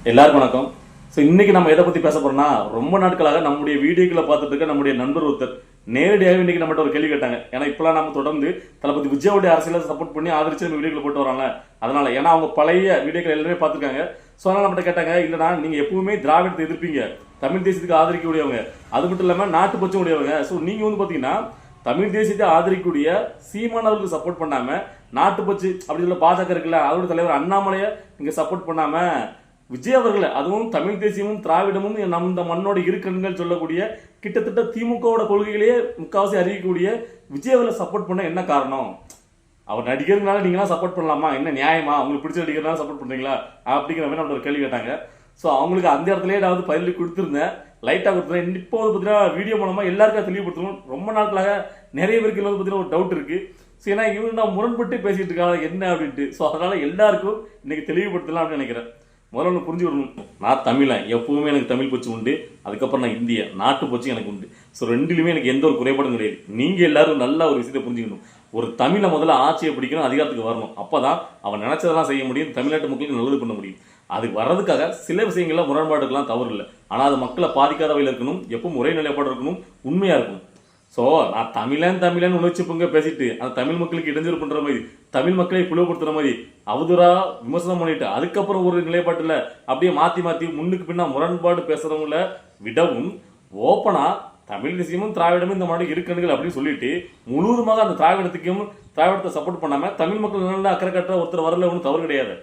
எல்லாருக்கும் வணக்கம். ஸோ இன்னைக்கு நம்ம எதை பத்தி பேச போறோம்னா, ரொம்ப நாட்களாக நம்முடைய வீடியோக்களை பார்த்துட்டு இருக்க நம்முடைய நண்பர் ஒருத்தர் நேரடியாக இன்னைக்கு நம்மகிட்ட ஒரு கேள்வி கேட்டாங்க. ஏன்னா இப்பெல்லாம் நம்ம தொடர்ந்து தளபதி விஜயோடைய அரசியலை சப்போர்ட் பண்ணி ஆதரிச்சு நம்ம வீடியோக்களை போட்டு வராங்க. அதனால ஏன்னா அவங்க பழைய வீடியோக்கள் எல்லாமே பார்த்துருக்காங்க. ஸோ அதனால நம்மகிட்ட கேட்டாங்க, இல்லைனா நீங்க எப்பவுமே திராவிடத்தை எதிர்ப்பீங்க, தமிழ் தேசியத்துக்கு ஆதரிக்கக்கூடியவங்க, அது மட்டும் இல்லாம நாட்டு பச்சை உடையவங்க. ஸோ நீங்க வந்து பாத்தீங்கன்னா தமிழ் தேசியத்தை ஆதரிக்கக்கூடிய சீமானவர்களுக்கு சப்போர்ட் பண்ணாம, நாட்டுப்பற்று அப்படி சொல்ல பாஜக இருக்குல்ல அதோட தலைவர் அண்ணாமலையை நீங்க சப்போர்ட் பண்ணாம, விஜய் அவர்களை அதுவும் தமிழ் தேசியமும் திராவிடமும் நம் இந்த மண்ணோட இருக்கணுங்கள் சொல்லக்கூடிய கிட்டத்தட்ட திமுகவோட கொள்கைகளையே முக்காவாசி அறிவிக்கக்கூடிய விஜய் அவர்களை சப்போர்ட் பண்ண என்ன காரணம்? அவர் நடிகர்னால நீங்களாம் சப்போர்ட் பண்ணலாமா? என்ன நியாயமா? உங்களுக்கு பிடிச்ச நடிகர்னால சப்போர்ட் பண்றீங்களா அப்படிங்கிற மாதிரி நம்ம ஒரு கேள்வி கேட்டாங்க. ஸோ அவங்களுக்கு அந்த இடத்துலயே நான் வந்து பதில் கொடுத்துருந்தேன், லைட்டாக கொடுத்துருந்தேன். இப்போ வந்து பார்த்தீங்கன்னா வீடியோ மூலமாக எல்லாருக்கும் தெளிவுபடுத்தணும். ரொம்ப நாட்களாக நிறைய பேருக்கு வந்து பார்த்தீங்கன்னா ஒரு டவுட் இருக்கு. ஸோ ஏன்னா இவங்க நான் முரண்பட்டு பேசிட்டு இருக்காங்க என்ன அப்படின்ட்டு. ஸோ அதனால எல்லாருக்கும் இன்னைக்கு தெளிவுபடுத்தலாம் அப்படின்னு நினைக்கிறேன். முதல்ல ஒன்று புரிஞ்சுக்கணும், நான் தமிழன், எப்பவுமே எனக்கு தமிழ் பச்சு உண்டு. அதுக்கப்புறம் நான் இந்திய நாட்டு பச்சு எனக்கு உண்டு. ஸோ ரெண்டுலையுமே எனக்கு எந்த ஒரு குறைபாடும் கிடையாது. நீங்க எல்லாரும் நல்ல ஒரு விஷயத்தை புரிஞ்சுக்கணும். ஒரு தமிழை முதல்ல ஆட்சியை பிடிக்கணும், அதிகாரத்துக்கு வரணும். அப்பதான் அவன் நினைச்சதெல்லாம் செய்ய முடியும், தமிழ்நாட்டு மக்களுக்கு நல்லது பண்ண முடியும். அதுக்கு வர்றதுக்காக சில விஷயங்கள்ல முரண்பாடுகள்லாம் தவறு இல்லை. ஆனால் அது மக்களை பாதிக்காத வகையில் இருக்கணும், எப்பவும் ஒரே நிலைப்பாடு இருக்கணும், உண்மையா இருக்கணும். ஸோ நான் தமிழன் உணர்ச்சி பொங்க பேசிட்டு அந்த தமிழ் மக்களுக்கு இடைஞ்சல் பண்ற மாதிரி, தமிழ் மக்களை பிளவுபடுத்துற மாதிரி அவதூறா விமர்சனம் பண்ணிட்டு அதுக்கப்புறம் ஒரு நிலைப்பாட்டுல அப்படியே மாத்தி முன்னுக்கு பின்னா முரண்பாடு பேசுறவங்கள விடவும் ஓப்பனா தமிழ் தேசியமும் திராவிடமும் இந்த மாதிரி இருக்கணுங்கள் அப்படின்னு சொல்லிட்டு முழுவதுமாக அந்த திராவிடத்தை சப்போர்ட் பண்ணாம தமிழ் மக்கள் நல்ல அக்கறை கட்டுற ஒருத்தர் வரல ஒன்றும் தவறு கிடையாது.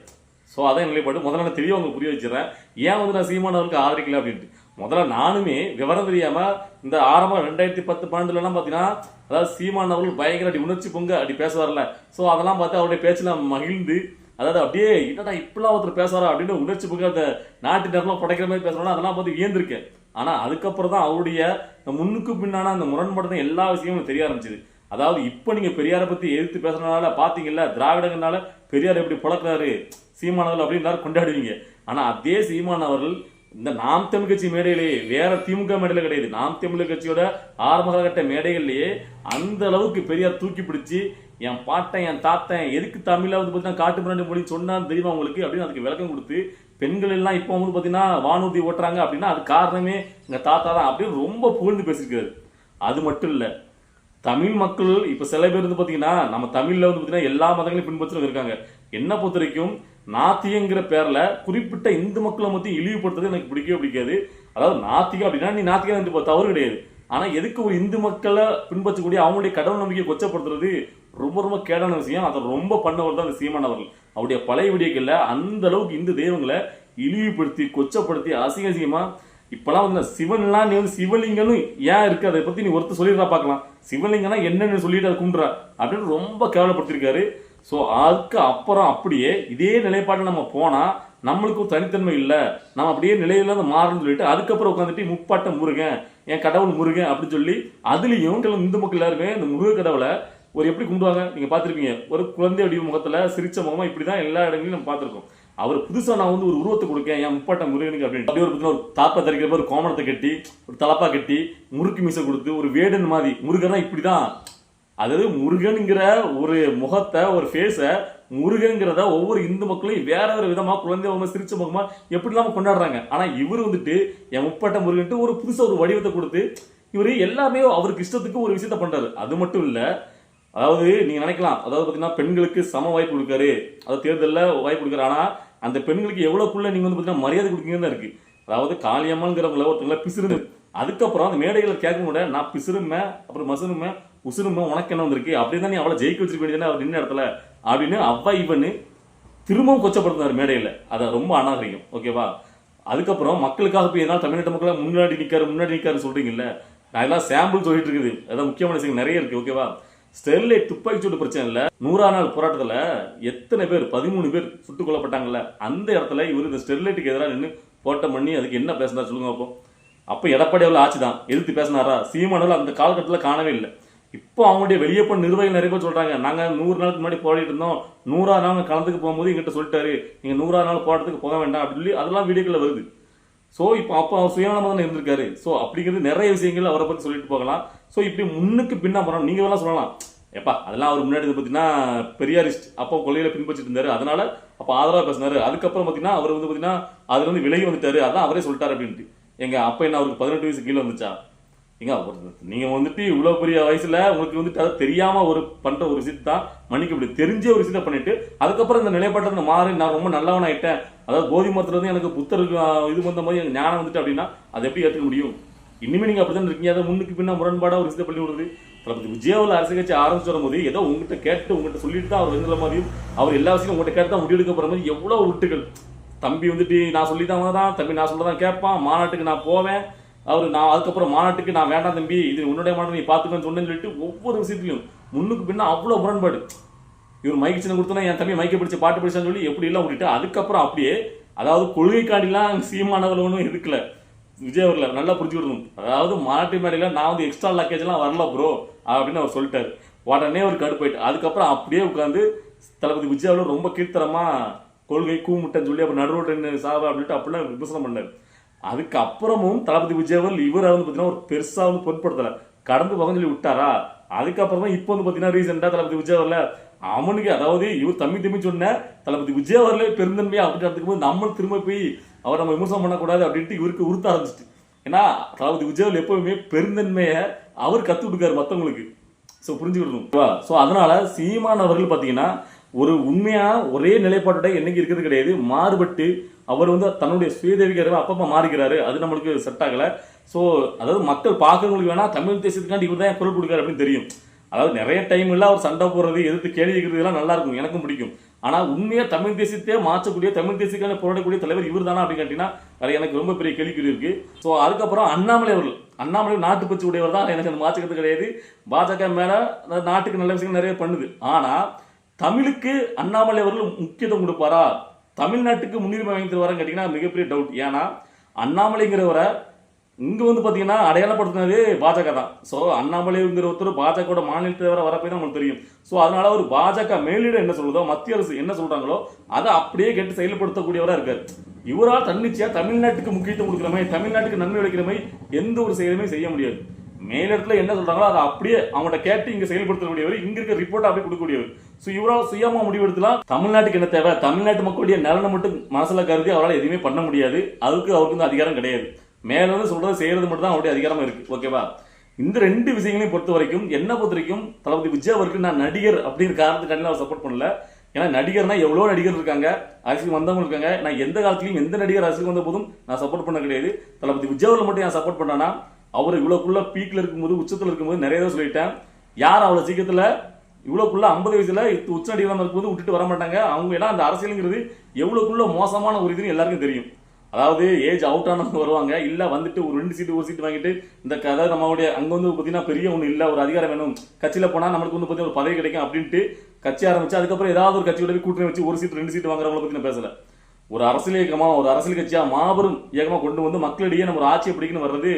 ஸோ அதான் நிலைப்பாடு. முதல்ல நான் தெளிவாக உங்களுக்கு புரிய வச்சுறேன், ஏன் வந்து நான் சீமானவர்களுக்கு ஆதரிக்கல அப்படின்ட்டு. முதல்ல நானுமே விவரம் தெரியாம இந்த ஆரம்பம் 2010-12 பாத்தீங்கன்னா, அதாவது சீமானவர்கள் பயங்கர அடி உணர்ச்சி பொங்க அப்படி பேசுவார்ல. ஸோ அதெல்லாம் பார்த்து அவருடைய பேச்சுல மகிழ்ந்து, அதாவது அப்படியே என்னடா இப்பெல்லாம் ஒருத்தர் பேசுவாரா அப்படின்னு உணர்ச்சி பொங்க அந்த நாட்டு நேரமாக படைக்கிற மாதிரி பேசுறோம்னா அதெல்லாம் பார்த்து வியந்திருக்கேன். ஆனா அதுக்கப்புறம் தான் அவருடைய முன்னுக்கு பின்னான அந்த முரண்பாடு எல்லா விஷயமும் தெரிய ஆரம்பிச்சது. அதாவது இப்ப நீங்க பெரியாரை பத்தி எதிர்த்து பேசுறதுனால பாத்தீங்கல்ல, திராவிடங்கனால பெரியார் எப்படி பழக்கிறாரு சீமானவர்கள் அப்படின்னு எல்லாரும் கொண்டாடுவீங்க. ஆனா அதே சீமானவர்கள் இந்த நாம் தமிழ் கட்சி மேடையிலேயே, வேற திமுக மேடையில கிடையாது, நாம் தமிழ் கட்சியோட ஆரம்ப காலகட்ட மேடைகள்லயே அந்த அளவுக்கு பெரியார் தூக்கி பிடிச்சி, என் பாட்டன் என் தாத்தன் எதுக்கு தமிழ வந்து பார்த்தீங்கன்னா காட்டு மிராண்டி மொழி சொன்னான்னு தெரியுமா உங்களுக்கு அப்படின்னு அதுக்கு விளக்கம் கொடுத்து, பெண்கள் எல்லாம் இப்போ வந்து பார்த்தீங்கன்னா வானூர்தி ஓட்டுறாங்க அப்படின்னா அது காரணமே எங்க தாத்தா தான் அப்படின்னு ரொம்ப புகழ்ந்து பேசியிருக்காரு. அது மட்டும் இல்ல, தமிழ் மக்கள் இப்ப சில பேர் வந்து பாத்தீங்கன்னா நம்ம தமிழ்ல வந்து பாத்தீங்கன்னா எல்லா மதங்களையும் பின்பற்றி இருக்காங்க. என்ன பொறுத்த வரைக்கும் நாத்தியங்கிற பேர்ல குறிப்பிட்ட இந்து மக்களை மத்தியும் இழிவுபடுத்துறது எனக்கு பிடிக்கவே பிடிக்காது. அதாவது நாத்திகம் அப்படின்னா நீ நாத்திகம் தவறு கிடையாது. ஆனா எதுக்கு ஒரு இந்து மக்களை பின்பற்றக்கூடிய அவங்களுடைய கடவுள் நம்பிக்கையை கொச்சப்படுத்துறது ரொம்ப ரொம்ப கேடான விஷயம். அதை ரொம்ப பண்ணவர் தான் அந்த சீமானவர்கள். அவருடைய பழைய வீடியோக்கள்ல அந்த அளவுக்கு இந்து தெய்வங்களை இழிவுபடுத்தி கொச்சப்படுத்தி அசிங்கமா இப்பெல்லாம் வந்து சிவன்லாம் நீ வந்து சிவலிங்கன்னு ஏன் இருக்கு அதை பத்தி நீ ஒருத்தர் சொல்லிடுறா பார்க்கலாம். சிவலிங்கம்னா என்னன்னு சொல்லிட்டு அதை கும்பிட்றா அப்படின்னு ரொம்ப கேவலப்படுத்திருக்காரு. ஸோ அதுக்கு அப்புறம் அப்படியே இதே நிலைப்பாட்டில் நம்ம போனா நம்மளுக்கும் தனித்தன்மை இல்லை, நம்ம அப்படியே நிலையில இருந்து மாறணும்னு சொல்லிட்டு அதுக்கப்புறம் உட்காந்துட்டு முப்பாட்டம் முருகன் என் கடவுள் முருகன் அப்படின்னு சொல்லி அதுலயும் இந்து மக்கள் எல்லாருமே இந்த முருக கடவுளை ஒரு எப்படி கும்பிடுவாங்க நீங்க பாத்திருப்பீங்க, ஒரு குழந்தை வடிவ முகத்துல சிரிச்ச முகமா இப்படிதான் எல்லா இடங்களையும் நம்ம பார்த்திருக்கோம். அவர் புதுசா நான் வந்து ஒரு உருவத்தை கொடுக்கேன் என் முப்பாட்டம் முருகனுக்கு அப்படின்னு அப்படி ஒரு தாப்பா தரிக்கிற ஒரு கோமணத்தை கட்டி ஒரு தலப்பா கட்டி முறுக்கு மீசை கொடுத்து ஒரு வேடன் மாதிரி முருகனா இப்படிதான், அதாவது முருகன்கிற ஒரு முகத்தை ஒரு ஃபேஸ முருகன்கிறத ஒவ்வொரு இந்து மக்களையும் வேற வேற விதமா குழந்தை சிரிச்ச முகமா எப்படி இல்லாம கொண்டாடுறாங்க. ஆனா இவர் வந்துட்டு என் முப்பட்ட முருகன்ட்டு ஒரு புதுசா ஒரு வடிவத்தை கொடுத்து இவரு எல்லாமே அவருக்கு இஷ்டத்துக்கு ஒரு விஷயத்த பண்றாரு. அது மட்டும் இல்ல, அதாவது நீங்க நினைக்கலாம், அதாவது பாத்தீங்கன்னா பெண்களுக்கு சம வாய்ப்பு கொடுக்காரு, அதாவது தேர்தலில் வாய்ப்பு கொடுக்காரு. ஆனா அந்த பெண்களுக்கு எவ்வளவுக்குள்ள நீங்க வந்து பாத்தீங்கன்னா மரியாதை கொடுக்கீங்கன்னு இருக்கு. அதாவது காளியம்மாங்கிறவங்கள ஒருத்தவங்கள பிசுறு, அதுக்கப்புறம் அந்த மேடைகளை கேட்க கூட நான் பிசுறுமே அப்புறம் மசுருமே உசுருமே உனக்கு என்ன வந்திருக்கு அப்படின்னு தான் நீ அவளை ஜெயிக்க வச்சிருக்க வேண்டியதானே அவர் நின்ன இடத்துல அப்படின்னு அவ்வா இவன்னு திரும்பவும் கொச்சப்படுத்தினார் மேடையில். அதை ரொம்ப அநாகரிகம். ஓகேவா? அதுக்கப்புறம் மக்களுக்காக போய் எதனால தமிழ்நாட்டு மக்களை முன்னாடி நிற்காரு சொல்றீங்கல்ல, நான் எல்லாம் சாம்பிள் சொல்லிட்டு இருக்குது, அதான் முக்கியமான விஷயம் நிறைய இருக்கு. ஓகேவா? ஸ்டெர்லைட் துப்பாக்கி சூடு பிரச்சனை இல்ல, 100ஆம் நாள் போராட்டத்துல எத்தனை பேர் 13 பேர் சுட்டுக் கொல்லப்பட்டாங்கல்ல, அந்த இடத்துல இவர் இந்த ஸ்டெர்லைட்டுக்கு எதிராக நின்று போட்டம் பண்ணி அதுக்கு என்ன பேசினார் சொல்லுங்க. அப்போ எடப்பாடி அவர்கள் ஆட்சி தான் எதிர்த்து பேசினாரா? சீமானவர்கள் அந்த காலகட்டத்தில் காணவே இல்லை. இப்போ அவங்களுடைய வெளியே போன நிர்வாகிகள் நிறைய பேர் சொல்றாங்க, நாங்க 100 நாளுக்கு முன்னாடி போராடிட்டு இருந்தோம், 100ஆம் நாள் கலந்துக்கு போகும்போது எங்கிட்ட சொல்லிட்டாரு நீங்க 100ஆம் நாள் போராட்டத்துக்கு போக வேண்டாம் அப்படின்னு சொல்லி அதெல்லாம் வீடியோக்கள் வருது. ஸோ இப்போ அப்போ அவர் சுயநலமாக தான் இருந்திருக்காரு. ஸோ அப்படிங்கிறது நிறைய விஷயங்கள் அவரை பற்றி சொல்லிட்டு போகலாம். ஸோ இப்படி முன்னுக்கு பின்னா போறோம் நீங்க எல்லாம் சொல்லலாம், எப்பா அதெல்லாம் அவர் முன்னாடி பார்த்தீங்கன்னா பெரியாரிஸ்ட் அப்போ கொள்கையில பின்பற்றிட்டு இருந்தாரு, அதனால அப்போ ஆதரவாக பேசினாரு. அதுக்கப்புறம் பார்த்தீங்கன்னா அவர் வந்து பார்த்தீங்கன்னா அதுல இருந்து விலகி வந்துட்டாரு, அதான் அவரே சொல்லிட்டாரு அப்படின்ட்டு. எங்க அப்ப என்ன அவருக்கு 18 வயசு கீழே வந்துச்சா? ஏங்க நீங்க வந்துட்டு இவ்வளவு பெரிய வயசுல உங்களுக்கு வந்துட்டு அதை தெரியாம ஒரு பண்ற ஒரு விஷயத்தை தான் மன்னிக்க முடியும். தெரிஞ்ச ஒரு விஷயத்தை பண்ணிட்டு அதுக்கப்புறம் இந்த நிலைப்பாட்டை மாறி நான் ரொம்ப நல்லவன் ஆயிட்டேன், அதாவது போதி மரத்துல இருந்து எனக்கு புத்தருக்கு இது வந்த மாதிரி எனக்கு ஞானம் வந்துட்டு அப்படின்னா அதை எப்படி ஏற்றுக்க முடியும்? இனிமே நீங்க அப்படிதான் இருக்கீங்க, அதை முன்னுக்கு பின்னா முரண்பாடா ஒரு விஷயத்தை பண்ணி விடுறது. தளபதி விஜயாவில் அரசியல் கட்சி ஆரம்பிச்சு வரும்போது ஏதோ உங்ககிட்ட கேட்டு உங்ககிட்ட சொல்லிட்டு தான் அவர் வந்துற மாதிரியும் அவர் எல்லா விஷயம் உங்ககிட்ட கேட்டு தான் முடிவெடுக்க போற மாதிரி எவ்வளவு விட்டுகள். தம்பி வந்துட்டு நான் சொல்லி தான் வந்தான், தம்பி நான் சொல்லதான் கேட்பான், மாநாட்டுக்கு நான் போவேன், அவர் நான் அதுக்கப்புறம் மாநாட்டுக்கு நான் வேண்டாம் தம்பி இது உன்னுடைய மாநாடு நீ பார்த்துக்கன்னு சொன்னேன்னு சொல்லிட்டு ஒவ்வொரு விஷயத்திலையும் முன்னுக்கு பின்னா அவ்வளோ முரண்பாடு. இவர் மைக்கு சின்ன கொடுத்தனா என் தம்பி மைக்கை பிடிச்சி பாட்டு பிடிச்சான்னு சொல்லி எப்படி எல்லாம் விட்டுட்டு அதுக்கப்புறம் அப்படியே அதாவது கொள்கைக்காண்டிலாம் சீமானவர்கள் ஒன்றும் எதுக்கல விஜய் அவர்களை நல்லா புரிஞ்சுக்கணும். அதாவது மாநாட்டு மேடையில நான் வந்து எக்ஸ்ட்ரா லக்கேஜ் எல்லாம் வரல ப்ரோ அப்படின்னு அவர் சொல்லிட்டாரு. உடனே ஒரு கடுப்பாயிட்டு அதுக்கப்புறம் அப்படியே உட்காந்து தளபதி விஜய் அவர்கள் ரொம்ப கீழ்த்தரமா கொள்கை கூமுட்டைன்னு சொல்லி அப்புறம் நடுரோட்டு சாவா அப்படின்ட்டு அப்படிலாம் விமர்சனம் பண்ணாரு. அதுக்கப்புறமும் தளபதி விஜய் அவர்கள் இவரை வந்து பார்த்தீங்கன்னா ஒரு பெருசா வந்து பொருட்படுத்தல, கடந்து போக சொல்லி விட்டாரா. அதுக்கப்புறம் தான் இப்போ வந்து பார்த்தீங்கன்னா ரீசெண்டா தளபதி விஜய் அவர்ல அவனுக்கு அதாவது இவர் தம்பி சொன்ன தளபதி விஜய் அவர்களே பெருந்தன்மையா அப்படின்னு போது நம்ம திரும்ப போய் அவர் நம்ம விமர்சனம் பண்ணக்கூடாது அப்படின்ட்டு இவருக்கு உறுத்த ஆரம்பிச்சிட்டு. ஏன்னா தளபதி விஜய் எப்பவுமே பெருந்தன்மையை அவர் கத்து கொடுக்காரு மற்றவங்களுக்கு. ஸோ புரிஞ்சுக்கணும். ஸோ அதனால சீமான் அவர்கள் பார்த்தீங்கன்னா ஒரு உண்மையா ஒரே நிலைப்பாட்டோட என்னைக்கு இருக்கிறது கிடையாது, மாறுபட்டு அவர் வந்து தன்னுடைய சுயதேவிகாரவை அப்பப்போ மாறிக்கிறாரு, அது நம்மளுக்கு செட் ஆகல. ஸோ அதாவது மக்கள் பார்க்கறவங்களுக்கு வேணா தமிழ் தேசத்துக்காண்டி இவர் தான் குரல் கொடுக்காரு அப்படின்னு தெரியும். அதாவது நிறைய டைம் எல்லாம் அவர் சண்டை போடுறது எதிர்த்து கேள்வி கேட்கறது எல்லாம் நல்லா இருக்கும், எனக்கும் பிடிக்கும். ஆனா உண்மையா தமிழ் தேசத்தையே மாற்றக்கூடிய தமிழ் தேசத்துக்கான போராடக்கூடிய தலைவர் இவர் தானா அப்படின்னு கேட்டீங்கன்னா அது எனக்கு ரொம்ப பெரிய கேள்விக்குறி இருக்கு. ஸோ அதுக்கப்புறம் அண்ணாமலை அவர்கள், அண்ணாமலை நாட்டு பச்சு உடையவர் தான், எனக்கு அந்த மாற்றுக்கிறது கிடையாது. பாஜக மேல நாட்டுக்கு நல்ல விஷயங்கள் நிறைய பண்ணுது. ஆனா தமிழுக்கு அண்ணாமலை அவர்கள் முக்கியத்துவம் கொடுப்பாரா, தமிழ்நாட்டுக்கு முன்னுரிமை வாங்கி தருவாரான்னு கேட்டீங்கன்னா மிகப்பெரிய டவுட். ஏன்னா அண்ணாமலைங்கிறவரை இங்க வந்து பாத்தீங்கன்னா அடையாளப்படுத்தினது பாஜக தான். ஸோ அண்ணாமலைங்கிற ஒருத்தர் பாஜக மாநில தலைவராக வரப்போ தான் நமக்கு தெரியும். ஸோ அதனால ஒரு பாஜக மேலிடம் என்ன சொல்றதோ மத்திய அரசு என்ன சொல்றாங்களோ அதை அப்படியே கேட்டு செயல்படுத்தக்கூடியவராக இருக்காரு. இவரால் தன்னிச்சையா தமிழ்நாட்டுக்கு முக்கியத்துவம் கொடுக்கிற மாதிரி தமிழ்நாட்டுக்கு நன்மை விளைக்கிற மாதிரி எந்த ஒரு செயலுமே செய்ய முடியாது. மேலிடத்துல என்ன சொல்றாங்களோ அதை அப்படியே அவங்கள்ட்ட கேட்டு இங்க செயல்படுத்தக்கூடியவர், இங்க இருக்க ரிப்போர்ட் அப்படியே கொடுக்கக்கூடியவர். ஸோ இவரால் சுயமா முடிவெடுக்கலாம். தமிழ்நாட்டுக்கு என்ன தேவை, தமிழ்நாட்டு மக்களுடைய நலனை மட்டும் மனசுல கருதி அவரால் எதுவுமே பண்ண முடியாது. அதுக்கு அவருக்கு வந்து அதிகாரம் கிடையாது. மேல வந்து சொல்றது செய்யறது மட்டும் தான் அவருடைய அதிகாரமா இருக்கு. ஓகேவா? இந்த ரெண்டு விஷயங்களையும் பொறுத்த வரைக்கும் என்ன பொறுத்த வரைக்கும் தளபதி விஜய் அவருக்கு நான் நடிகர் அப்படிங்கிற காரணத்துக்காண்டி அவர் சப்போர்ட் பண்ணல. ஏன்னா நடிகர்னா எவ்வளவு நடிகர் இருக்காங்க, அரசியல் வந்தவங்க இருக்காங்க. நான் எந்த காலத்திலையும் எந்த நடிகர் அரசியல் வந்த போதும் நான் சப்போர்ட் பண்ண கிடையாது. தளபதி விஜய் அவர்கள் மட்டும் நான் சப்போர்ட் பண்ணேன்னா அவர் இவ்வளவுக்குள்ள பீக்ல இருக்கும்போது உச்சத்துல இருக்கும்போது நிறைய தான் சொல்லிட்டேன். யார் அவ்வளவு சீக்கிரத்துல இவ்வளவுக்குள்ள 50 வயசுல உச்ச நடிகர் இருக்கும்போது விட்டுட்டு வர மாட்டாங்க. அவங்க ஏன்னா அந்த அரசியலுங்கிறது எவ்வளவுக்குள்ள மோசமான ஒரு இதுன்னு எல்லாருக்கும் தெரியும். அதாவது ஏஜ் அவுட் ஆனவங்க வருவாங்க, இல்ல வந்துட்டு ஒரு 2 சீட்டு ஒரு சீட்டு வாங்கிட்டு இந்த கதை நம்மளுடைய அங்க வந்து பாத்தீங்கன்னா பெரிய ஒண்ணு இல்ல, ஒரு அதிகாரம் வேணும், கட்சியில போனா நம்மளுக்கு வந்து பாத்தீங்கன்னா ஒரு பதவி கிடைக்கும் அப்படின்ட்டு கட்சி ஆரம்பிச்சு அதுக்கப்புறம் ஏதாவது ஒரு கட்சியோட கூட்டணி வச்சு ஒரு சீட்டு 2 சீட்டு வாங்குறவங்களை பத்தி நான் பேசல. ஒரு அரசியல் இயக்கமா ஒரு அரசியல் கட்சியா மாபெரும் இயக்கமா கொண்டு வந்து மக்களிடையே நம்ம ஒரு ஆட்சியை பிடிக்கணும் வர்றது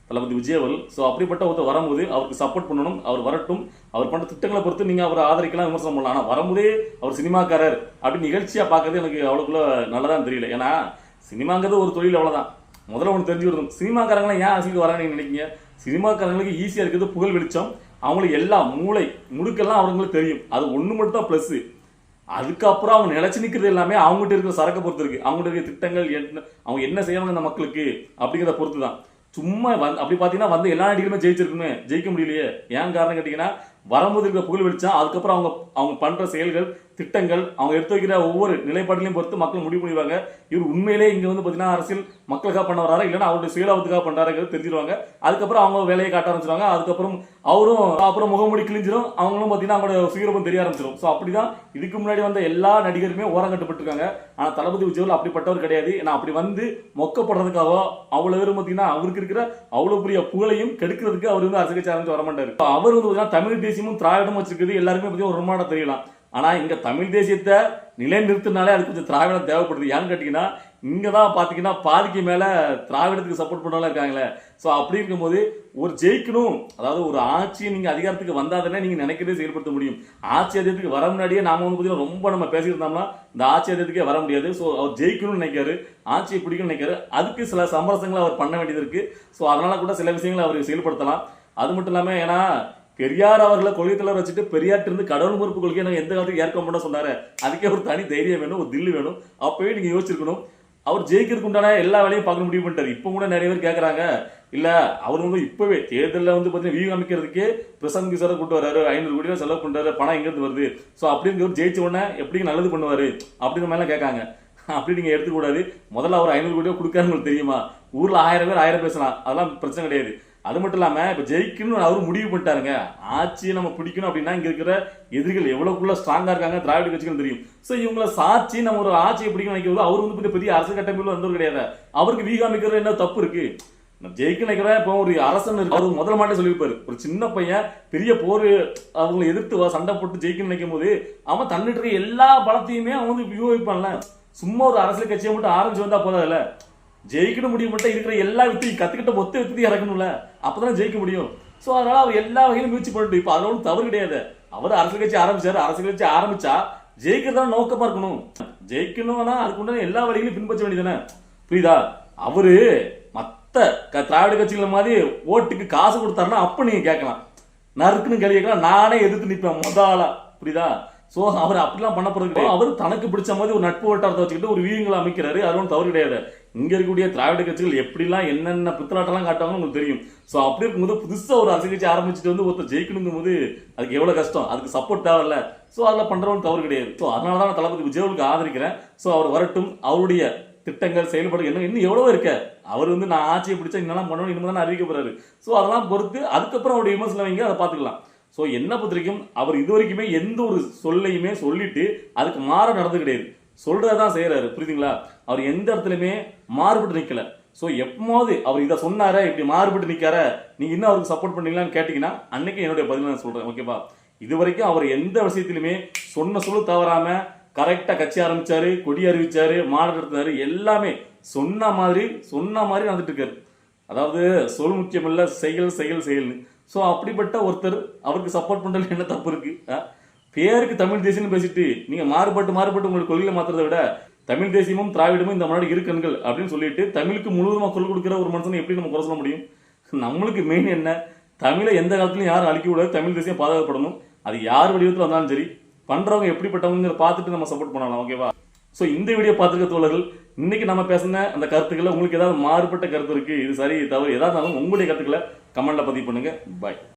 தளபதி விஜய் அவர்கள். ஸோ அப்படிப்பட்ட ஒருத்தர் வரும்போது அவருக்கு சப்போர்ட் பண்ணணும், அவர் வரட்டும், அவர் பண்ண திட்டங்களை பொறுத்து நீங்க அவரை ஆதரிக்கலாம், விமர்சனம் பண்ணலாம். ஆனா வரும்போதே அவர் சினிமாக்காரர் அப்படின்னு நிகழ்ச்சியா பார்க்கறது எனக்கு அவ்வளவுக்குள்ள நல்லதான் தெரியல. ஏன்னா சினிமாங்கிறது ஒரு தொழில், அவ்வளவுதான். முதல்ல ஒன்று தெரிஞ்சுக்கணும், சினிமாக்காரங்களாம் ஏன் அரசியலுக்கு வரான்னு நீங்க நினைக்கிறீங்க? சினிமாக்காரங்களுக்கு ஈஸியா இருக்கிறது புகழ் வெளிச்சம், அவங்களுக்கு எல்லா மூளை முடுக்கெல்லாம் அவங்களுக்கு தெரியும். அது ஒண்ணு மட்டும் தான் பிளஸ். அதுக்கப்புறம் அவங்க நிலைச்சு நிற்கிறது எல்லாமே அவங்ககிட்ட இருக்கிற சரக்கை பொறுத்து இருக்கு, அவங்ககிட்ட இருக்கிற திட்டங்கள் என்ன, அவங்க என்ன செய்யணும் இந்த மக்களுக்கு அப்படிங்கிறத பொறுத்து தான். சும்மா அப்படி பாத்தீங்கன்னா வந்து எல்லா நடிகருமே ஜெயிச்சிருக்குமே, ஜெயிக்க முடியலையே. ஏன் காரணம் கேட்டீங்கன்னா வரும்போது இருக்கிற புகழ் வெளிச்சம், அதுக்கப்புறம் அவங்க பண்ற செயல்கள் திட்டங்கள் அவங்க எடுத்து வைக்கிற ஒவ்வொரு நிலைப்பாட்டிலையும் பொறுத்து மக்கள் முடிவு பண்ணிடுவாங்க. இவர் உண்மையிலே இங்க வந்து பாத்தீங்கன்னா அரசியல் மக்களுக்காக பண்ண வராரா இல்லைன்னா அவருடைய சுயலாபத்துக்காக பண்றாருங்கிறது தெரிஞ்சிருவாங்க. அதுக்கப்புறம் அவங்க வேலையை காட்ட ஆரம்பிச்சிருவாங்க. அதுக்கப்புறம் அவரும் அப்புறம் முகமூடி கிழிஞ்சிரும், அவங்களும் பாத்தீங்கன்னா அவங்களோட சுயரூபம் தெரிய ஆரம்பிச்சிடும். ஸோ அப்படிதான் இதுக்கு முன்னாடி வந்த எல்லா நடிகருமே ஓரம் கட்டுப்பட்டிருக்காங்க. ஆனா தளபதி விஜய் அப்படிப்பட்டவர் கிடையாது. ஏன்னா அப்படி வந்து மொக்கப்படுறதுக்காக அவ்வளவு பேரும் பாத்தீங்கன்னா அவருக்கு இருக்கிற அவ்வளவு பெரிய புகழையும் கெடுக்கிறதுக்கு அவர் வந்து அரசியல் கட்சி ஆரம்பிச்சு வரமாட்டாரு. அவர் வந்து தமிழ் தேசியமும் திராவிடமும் வச்சிருக்கிறது எல்லாருமே பத்தி ஒரு ரொமானா தெரியலாம். ஆனா இங்க தமிழ் தேசியத்தை நிலைநிறுத்தினாலே அது கொஞ்சம் திராவிடம் தேவைப்படுது. ஏன்னு கேட்டீங்கன்னா இங்கதான் பாத்தீங்கன்னா பாதிக்கு மேல திராவிடத்துக்கு சப்போர்ட் பண்ணலாம் இருக்காங்களே. சோ அப்படி இருக்கும்போது ஒரு ஜெயிக்கணும், அதாவது ஒரு ஆட்சியை நீங்க அதிகாரத்துக்கு வந்தாதானே நீங்க நினைக்கிறதே செயல்படுத்த முடியும். ஆட்சி அதிகாரத்துக்கு வர முன்னாடியே நாம வந்து பாத்தீங்கன்னா ரொம்ப நம்ம பேசியிருந்தோம்னா இந்த ஆட்சி அதிகாரத்துக்கே வர முடியாது. சோ அவர் ஜெயிக்கணும்னு நினைக்காரு, ஆட்சியை பிடிக்கணும்னு நினைக்காரு. அதுக்கு சில சமரசங்களை அவர் பண்ண வேண்டியது இருக்கு. சோ அதனால கூட சில விஷயங்களை அவர் செயல்படுத்தலாம். அது மட்டும் இல்லாம ஏன்னா பெரியார் அவர்களை கொள்கை தலைவர் வச்சுட்டு பெரியார்ட்ட இருந்து கடவுள் மறுப்பு கொள்கையை நாங்கள் எந்த காலத்துக்கு ஏற்க மாட்டோம் சொன்னாரு. அதுக்கே ஒரு தனி தைரியம் வேணும், ஒரு தில்லு வேணும். அப்பவே நீங்க யோசிச்சிருக்கணும். அவர் ஜெயிக்கிறதுக்கு உண்டான எல்லா வேலையும் பார்க்க முடிவு பண்ணிட்டாரு. இப்போ கூட நிறைய பேர் கேட்கறாங்க, இல்ல அவர் இப்பவே தேர்தலில் பாத்தீங்கன்னா வீடு அமைக்கிறதுக்கே பிரசாந்த் கிஷோரை கூட்டு வராரு, 500 கோடி செலவு பண்றாரு, பணம் எங்க இருந்து வருது, சோ அப்படிங்கிறவர் ஜெயிச்ச உடனே எப்படி நல்லது பண்ணுவாரு அப்படிங்கிற மாதிரி கேட்காங்க. அப்படி நீங்க எடுத்துக்க கூடாது. முதல்ல அவர் 500 கோடியோ கொடுக்காருன்னு தெரியுமா? ஊர்ல 1000 பேர் 1000 பேசலாம், அதெல்லாம் பிரச்சனை கிடையாது. அது மட்டும் இல்லாம இப்ப ஜெயிக்கணும்னு அவரு முடிவு பண்ணிட்டாருங்க. ஆட்சியை நம்ம பிடிக்கணும் அப்படின்னா இங்க இருக்கிற எதிரிகள் எவ்வளவுக்குள்ள ஸ்ட்ராங்கா இருக்காங்க திராவிட கட்சிகள் தெரியும். சோ இவங்களை சாட்சி நம்ம ஒரு ஆட்சியை பிடிக்கணும் நினைக்கிறது அவர் பெரிய அரசு கட்டமைப்புல வந்தவர் கிடையாது. அவருக்கு வீகாமிக்கிறது என்ன தப்பு இருக்கு? ஜெயிக்க நினைக்கிறேன். இப்போ ஒரு அரசன் இருக்கு, அவர் முதல் மாட்டே சொல்லியிருப்பாரு, ஒரு சின்ன பையன் பெரிய போர் அவங்களை எதிர்த்து சண்டை போட்டு ஜெயிக்கணும்னு நினைக்கும் போது அவன் தன்னிட்டு இருக்க எல்லா பலத்தையுமே அவன் வியூகிப்பான்ல. சும்மா ஒரு அரசியல் கட்சியை மட்டும் ஆரம்பிச்சு வந்தா போதாதுல்ல, ஜெயிக்கணும் முடியும் மட்டும் இருக்கிற எல்லா வித்தையும் கத்துக்கிட்ட மொத்த வித்தையும் இறக்கணும்ல, அப்பதான் ஜெயிக்க முடியும். சோ அதனால அவர் எல்லா வகையிலும் முயற்சி பண்ணிட்டு இப்ப அதோட தவறு கிடையாது. அவர் அரசியல் கட்சி ஆரம்பிச்சாரு, அரசியல் கட்சி ஆரம்பிச்சா ஜெயிக்கிறதா நோக்கமா இருக்கணும். ஜெயிக்கணும்னா அதுக்கு உண்டான எல்லா வழிகளையும் பின்பற்ற வேண்டியதானே, புரியுதா? அவரு மத்த திராவிட கட்சிகளை மாதிரி ஓட்டுக்கு காசு கொடுத்தாருன்னா அப்ப நீங்க கேட்கலாம், நறுக்குன்னு கேள்வி கேட்கலாம், நானே எதிர்த்து நிற்பேன் முதலா, புரியுதா? சோ அவர் அப்படிலாம் பண்ண போறது. அவர் தனக்கு பிடிச்ச மாதிரி ஒரு நட்பு வட்டாரத்தை வச்சுக்கிட்டு ஒரு வீங்களை அமைக்கிறாரு, அது ஒன்றும் தவறு கிடையாது. இங்க இருக்கக்கூடிய திராவிட கட்சிகள் எப்படிலாம் என்னென்ன பித்தலாட்டெல்லாம் காட்டுவாங்கன்னு உங்களுக்கு தெரியும். சோ அப்படி இருக்கும்போது புதுசா ஒரு அரசியல் கட்சி ஆரம்பிச்சுட்டு ஒருத்தர் ஜெயிக்கணுங்கும் போது அதுக்கு எவ்வளவு கஷ்டம், அதுக்கு சப்போர்ட் தேவையில்ல. சோ அதெல்லாம் பண்றவங்க தவறு கிடையாது. சோ அதனாலதான் நான் தளபதி விஜய்க்கு ஆதரிக்கிறேன். சோ அவர் வரட்டும், அவருடைய திட்டங்கள் செயல்பாடு என்ன இன்னும் எவ்வளவு இருக்க, அவர் நான் ஆட்சியை பிடிச்சா இன்னெல்லாம் பண்ணணும் இனிமே தான் அறிவிக்க போறாரு. சோ அதெல்லாம் பொறுத்து அதுக்கப்புறம் அவருடைய விமர்சனம் வைங்க, அதை பாத்துக்கலாம். சோ என்ன பொறுத்தவரைக்கும் அவர் இது வரைக்குமே எந்த ஒரு சொல்லையுமே சொல்லிட்டு அதுக்கு மாற நடந்து கிடையாது, சொல்றதான் செய்யறாரு, புரியுதுங்களா? அவர் எந்த இடத்துலயுமே மாறுபட்டு நிக்கல. சோ எப்போது அவர் இதை சொன்னார இப்படி மாறுபட்டு நிக்கார நீங்க இன்னும் அவருக்கு சப்போர்ட் பண்ணீங்களான்னு கேட்டீங்கன்னா அன்னைக்கு என்னுடைய பதில் நான் சொல்றேன், ஓகேவா? இது வரைக்கும் அவர் எந்த விஷயத்திலுமே சொன்ன சொல்லு தவறாம கரெக்டா கட்சி ஆரம்பிச்சாரு, கொடி அறிவிச்சாரு, மாநாடு நடத்தினாரு, எல்லாமே சொன்ன மாதிரி நடந்துட்டு இருக்காரு. அதாவது சொல் முக்கியம் இல்ல, செயல் செயல் செயல்னு. சோ அப்படிப்பட்ட ஒருத்தர் அவருக்கு சப்போர்ட் பண்றது என்ன தப்பு இருக்கு? பேருக்கு தமிழ் தேசியம்னு பேசிட்டு நீங்க மாறுபட்டு உங்களுக்கு கொள்கையில மாத்துறதை விட தமிழ் தேசியமும் திராவிடமும் இந்த முன்னாடி இரு கண்கள் அப்படின்னு சொல்லிட்டு தமிழுக்கு முழுவதுமா குரல் கொடுக்கிற ஒரு மனுஷனை எப்படி நம்ம குறை சொல்ல முடியும்? நம்மளுக்கு மெயின் என்ன, தமிழை எந்த காலத்திலும் யாரும் அழிக்க கூடாது, தமிழ் தேசியம் பாதுகாக்கப்படணும். அது யார் வடிவத்தில் வந்தாலும் சரி, பண்றவங்க எப்படிப்பட்டவங்க பார்த்துட்டு நம்ம சப்போர்ட் பண்ணலாம், ஓகேவா? சோ இந்த வீடியோ பார்த்துருக்க தோழர்கள், இன்னைக்கு நம்ம பேசின அந்த கருத்துக்களை உங்களுக்கு ஏதாவது மாறுபட்ட கருத்து இருக்கு, இது சரி தவறு ஏதாவது உங்களுடைய கருத்துக்களை கமெண்ட்ல பதிவு பண்ணுங்க. பாய்.